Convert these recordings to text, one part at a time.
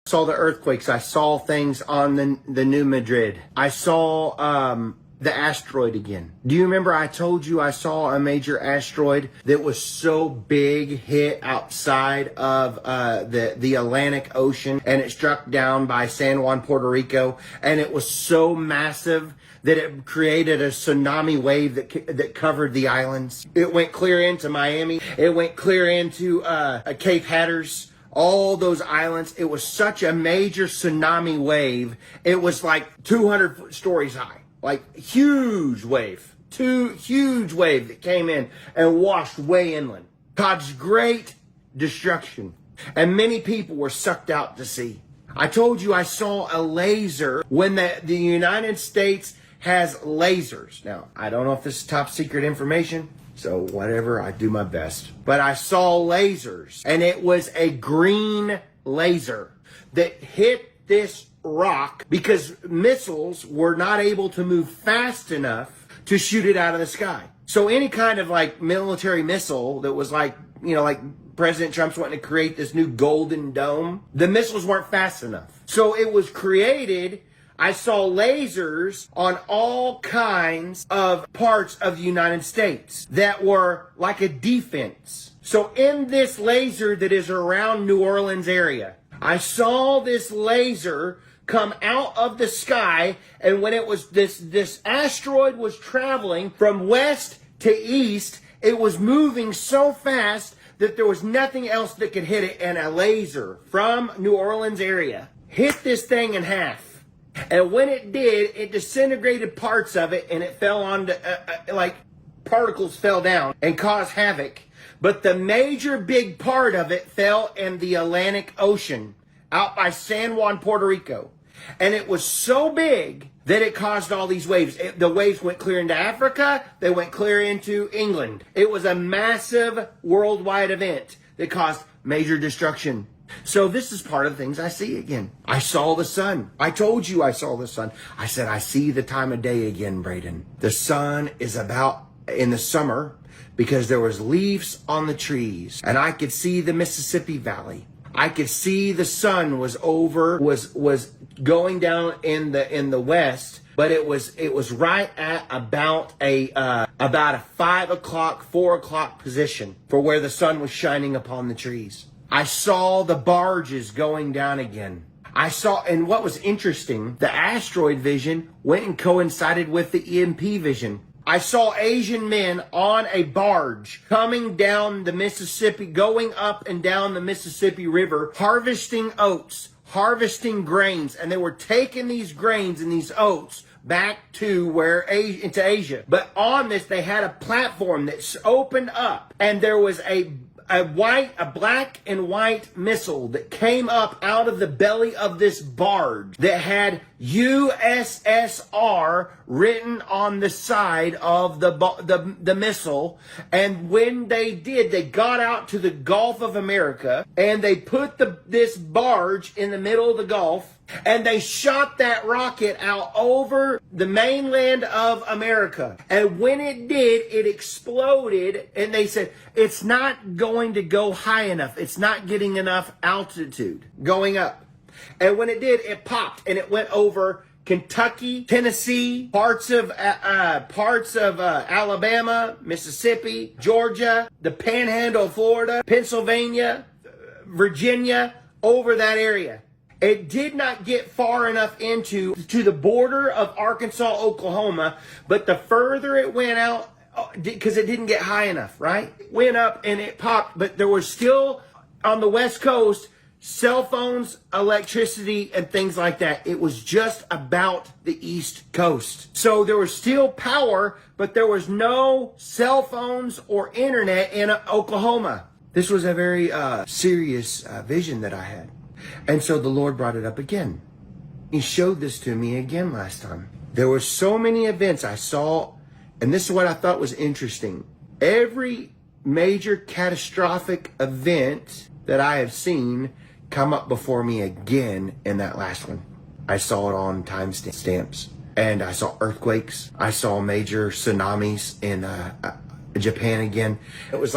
Saw the earthquakes. I saw things on the New Madrid. I saw the asteroid again. Do you remember I told you I saw a major asteroid that was so big, hit outside of the Atlantic Ocean, and it struck down by San Juan, Puerto Rico, and it was so massive that it created a tsunami wave that covered the islands. It went clear into Miami. It went clear into Cape Hatteras. All those islands. It was such a major tsunami wave. It was like 200 stories high. Like huge wave. Huge wave that came in and washed way inland. Caused great destruction. And many people were sucked out to sea. I told you I saw a laser when the United States has lasers. Now, I don't know if this is top secret information. So whatever, I do my best. But I saw lasers, and it was a green laser that hit this rock because missiles were not able to move fast enough to shoot it out of the sky. So any kind of like military missile that was like, like President Trump's wanting to create this new golden dome, the missiles weren't fast enough. So it was created. I saw lasers on all kinds of parts of the United States that were like a defense. So in this laser that is around New Orleans area, I saw this laser come out of the sky, and when it was this asteroid was traveling from west to east, it was moving so fast that there was nothing else that could hit it, and a laser from New Orleans area hit this thing in half. And when it did, it disintegrated parts of it, and it fell onto, like particles fell down and caused havoc. But the major big part of it fell in the Atlantic Ocean out by San Juan, Puerto Rico. And it was so big that it caused all these waves. The waves went clear into Africa. They went clear into England. It was a massive worldwide event that caused major destruction. So this is part of the things I see again. I saw the sun. I told you I saw the sun. I said, I see the time of day again, Braden. The sun is about in the summer because there was leaves on the trees, and I could see the Mississippi Valley. I could see the sun was going down in the west, but it was right at about a 5 o'clock, 4 o'clock position for where the sun was shining upon the trees. I saw the barges going down again. And what was interesting, the asteroid vision went and coincided with the EMP vision. I saw Asian men on a barge coming down the Mississippi, going up and down the Mississippi River, harvesting oats, harvesting grains, and they were taking these grains and these oats back to into Asia. But on this, they had a platform that's opened up, and there was a black and white missile that came up out of the belly of this barge that had USSR written on the side of the missile. And when they did, they got out to the Gulf of America, and they put this barge in the middle of the Gulf, and they shot that rocket out over the mainland of America. And when it did, it exploded, and they said, it's not going to go high enough. It's not getting enough altitude going up. And when it did, it popped, and it went over Kentucky, Tennessee, parts of Alabama, Mississippi, Georgia, the Panhandle of Florida, Pennsylvania, Virginia, over that area. It did not get far enough to the border of Arkansas, Oklahoma, but the further it went out, because it didn't get high enough, right? It went up and it popped, but there was still, on the West Coast, cell phones, electricity, and things like that. It was just about the East Coast. So there was still power, but there was no cell phones or internet in Oklahoma. This was a very serious vision that I had. And so the Lord brought it up again. He showed this to me again last time. There were so many events I saw, and this is what I thought was interesting. Every major catastrophic event that I have seen come up before me again in that last one. I saw it on timestamps, and I saw earthquakes. I saw major tsunamis in Japan again. It was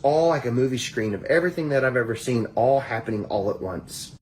all like a movie screen of everything that I've ever seen all happening all at once.